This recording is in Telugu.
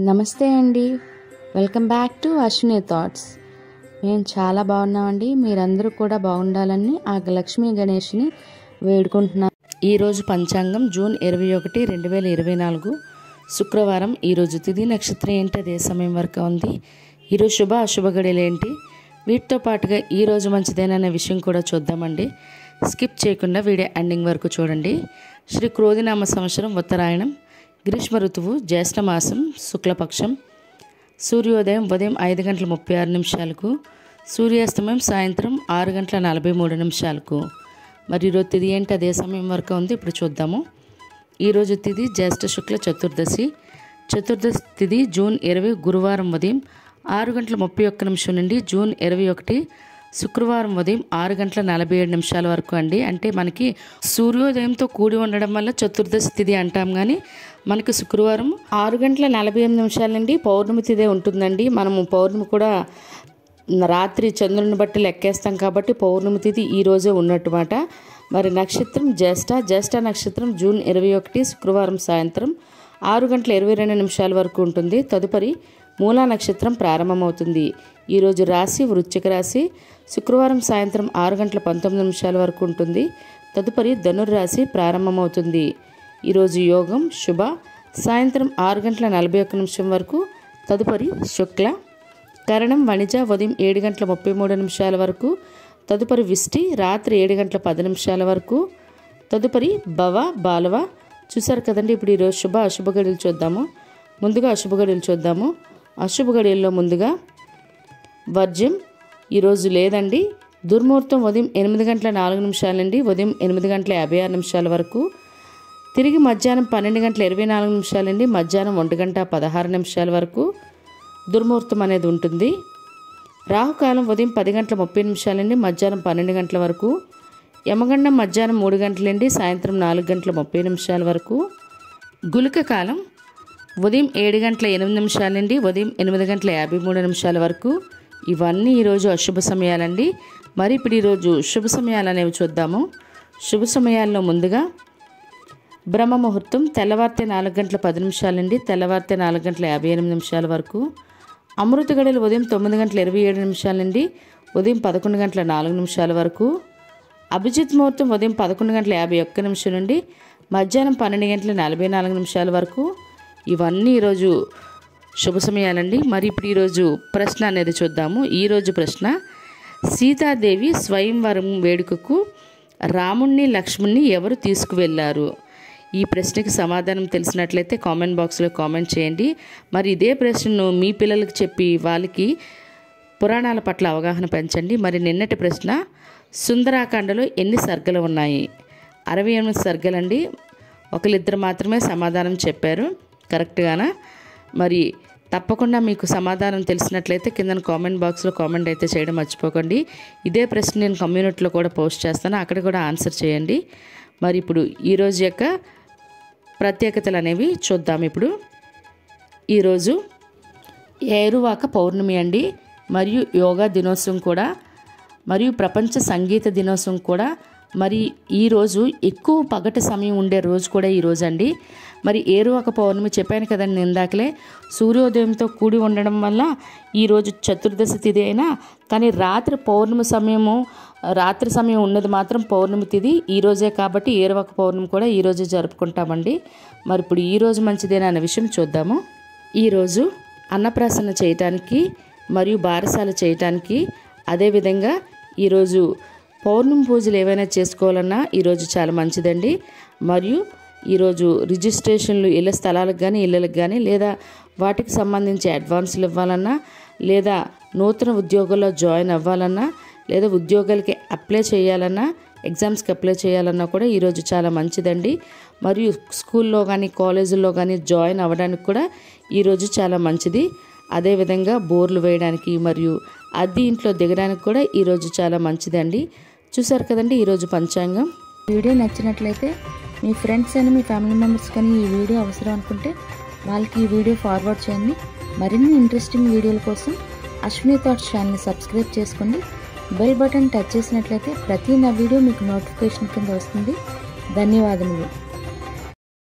నమస్తే అండి, welcome back to Ashwini thoughts. మేము చాలా బాగున్నామండి. మీరందరూ కూడా బాగుండాలని ఆ లక్ష్మీ గణేష్ని వేడుకుంటున్నాం. ఈరోజు పంచాంగం జూన్ 21, 2024 శుక్రవారం. ఈరోజు తిథి నక్షత్రం ఏంటి, అదే సమయం వరకు ఉంది. ఈరోజు శుభ అశుభ గడియలు ఏంటి, వీటితో పాటుగా ఈరోజు మంచిదేననే విషయం కూడా చూద్దామండి. స్కిప్ చేయకుండా వీడియో ఎండింగ్ వరకు చూడండి. శ్రీ క్రోధినామ సంవత్సరం ఉత్తరాయణం, గ్రీష్మ ఋతువు, జ్యేష్ఠమాసం, శుక్లపక్షం. సూర్యోదయం ఉదయం 5:36 సూర్యాస్తమయం సాయంత్రం 6:43. మరి ఈరోజు తిథి ఏంటి, అదే సమయం వరకు ఉంది. ఇప్పుడు చూద్దాము. ఈరోజు తిథి జ్యేష్ఠ శుక్ల చతుర్దశి. చతుర్దశి తిథి జూన్ 20 గురువారం ఉదయం 6:31 నుండి జూన్ 21 శుక్రవారం ఉదయం 6:47 వరకు అండి. అంటే మనకి సూర్యోదయంతో కూడి ఉండడం వల్ల చతుర్దశి తిథి అంటాం, కానీ మనకి శుక్రవారం 6:48 నుండి పౌర్ణమి తిథి ఉంటుందండి. మనము పౌర్ణమి కూడా రాత్రి చంద్రుని బట్టి లెక్కేస్తాం కాబట్టి పౌర్ణమి తిథి ఈ రోజే ఉన్నట్టుమాట. మరి నక్షత్రం జ్యేష్ఠ నక్షత్రం జూన్ 21 శుక్రవారం సాయంత్రం 6:22 వరకు ఉంటుంది. తదుపరి మూలా నక్షత్రం ప్రారంభమవుతుంది. ఈరోజు రాశి వృశ్చిక రాశి. శుక్రవారం సాయంత్రం 6:19 వరకు ఉంటుంది. తదుపరి ధనుర్రాశి ప్రారంభమవుతుంది. ఈరోజు యోగం శుభ సాయంత్రం 6:41 వరకు. తదుపరి శుక్ల. కరణం వణిజ ఉదయం 7:33 వరకు. తదుపరి విష్టి రాత్రి 7:10 వరకు. తదుపరి భవ బాలవ. చూసారు కదండి. ఇప్పుడు ఈరోజు శుభ అశుభ గడియలు చూద్దాము. ముందుగా అశుభ గడియలు చూద్దాము. అశుభ గడియల్లో ముందుగా వర్జ్యం ఈరోజు లేదండి. దుర్ముహూర్తం ఉదయం 8:04 నుండి ఉదయం 8:56 వరకు. తిరిగి మధ్యాహ్నం 12:24 నుండి మధ్యాహ్నం 1:16 వరకు దుర్ముహూర్తం అనేది ఉంటుంది. రాహుకాలం ఉదయం 10:30 నుండి మధ్యాహ్నం 12 వరకు. యమగండం మధ్యాహ్నం 3 నుండి సాయంత్రం 4:30 వరకు. గుళిక కాలం ఉదయం 7:08 నుండి ఉదయం 8:53 వరకు. ఇవన్నీ ఈరోజు అశుభ సమయాలండి. మరి ఇప్పుడు ఈరోజు శుభ సమయాలు అనేవి చూద్దాము. శుభ సమయాల్లో ముందుగా బ్రహ్మ ముహూర్తం తెల్లవారితే 4:10 నుండి తెల్లవారితే 4:58 వరకు. అమృత గడియలు ఉదయం 9:27 నుండి ఉదయం 11:04 వరకు. అభిజిత్ ముహూర్తం ఉదయం 11:51 నుండి మధ్యాహ్నం 12:44 వరకు. ఇవన్నీ ఈరోజు శుభ సమయాలండి. మరి ఇప్పుడు ఈరోజు ప్రశ్న అనేది చూద్దాము. ఈరోజు ప్రశ్న: సీతాదేవి స్వయంవరం వేడుకకు రాముణ్ణి లక్ష్మణ్ణి ఎవరు తీసుకువెళ్ళారు? ఈ ప్రశ్నకి సమాధానం తెలిసినట్లయితే కామెంట్ బాక్స్లో కామెంట్ చేయండి. మరి ఇదే ప్రశ్నను మీ పిల్లలకు చెప్పి వాళ్ళకి పురాణాల పట్ల అవగాహన పెంచండి. మరి నిన్నటి ప్రశ్న: సుందరాకాండలో ఎన్ని సర్గలు ఉన్నాయి? 68 సర్గలండి. ఒకరిద్దరు మాత్రమే సమాధానం చెప్పారు కరెక్ట్గానా. మరి తప్పకుండా మీకు సమాధానం తెలిసినట్లయితే కింద కామెంట్ బాక్స్లో కామెంట్ అయితే చేయడం మర్చిపోకండి. ఇదే ప్రశ్న నేను కమ్యూనిటీలో కూడా పోస్ట్ చేస్తాను, అక్కడ కూడా ఆన్సర్ చేయండి. మరి ఇప్పుడు ఈరోజు యొక్క ప్రత్యేకతలు అనేవి చూద్దాం. ఇప్పుడు ఈరోజు ఏరువాక పౌర్ణమి అండి, మరియు యోగా దినోత్సవం కూడా, మరియు ప్రపంచ సంగీత దినోత్సవం కూడా. మరి ఈరోజు ఎక్కువ పగటి సమయం ఉండే రోజు కూడా ఈరోజు అండి. మరి ఏరువాక పౌర్ణమి చెప్పాను కదండి ఇందాకలే, సూర్యోదయంతో కూడి ఉండడం వల్ల ఈరోజు చతుర్దశి తిథి అయినా కానీ రాత్రి సమయం ఉన్నది మాత్రం పౌర్ణమి తిథి ఈరోజే కాబట్టి ఏరువాక పౌర్ణమి కూడా ఈరోజు జరుపుకుంటామండి. మరి ఇప్పుడు ఈరోజు మంచిదేనా అనే విషయం చూద్దాము. ఈరోజు అన్నప్రాసన చేయటానికి మరియు బారసాల చేయటానికి, అదేవిధంగా ఈరోజు పౌర్ణమి పూజలు ఏవైనా చేసుకోవాలన్నా ఈరోజు చాలా మంచిదండి. మరియు ఈరోజు రిజిస్ట్రేషన్లు ఇళ్ళ స్థలాలకు కానీ ఇళ్ళకి కానీ, లేదా వాటికి సంబంధించి అడ్వాన్సులు ఇవ్వాలన్నా, లేదా నూతన ఉద్యోగాల్లో జాయిన్ అవ్వాలన్నా, లేదా ఉద్యోగాలకి అప్లై చేయాలన్నా, ఎగ్జామ్స్కి అప్లై చేయాలన్నా కూడా ఈరోజు చాలా మంచిదండి. మరియు స్కూల్లో కానీ కాలేజీల్లో కానీ జాయిన్ అవ్వడానికి కూడా ఈరోజు చాలా మంచిది. అదేవిధంగా బోర్లు వేయడానికి మరియు అద్దె ఇంట్లో దిగడానికి కూడా ఈరోజు చాలా మంచిదండి. చూసారు కదండి ఈరోజు పంచాంగం. వీడియో నచ్చినట్లయితే మీ ఫ్రెండ్స్ అని మీ ఫ్యామిలీ మెంబర్స్ కానీ ఈ వీడియో అవసరం అనుకుంటే వాళ్ళకి ఈ వీడియో ఫార్వర్డ్ చేయండి. మరిన్ని ఇంట్రెస్టింగ్ వీడియోల కోసం అశ్విని థాట్స్ ఛానల్ని సబ్స్క్రైబ్ చేసుకోండి. బెల్ బటన్ టచ్ చేసినట్లయితే ప్రతి నా వీడియో మీకు నోటిఫికేషన్ కింద వస్తుంది. ధన్యవాదములు.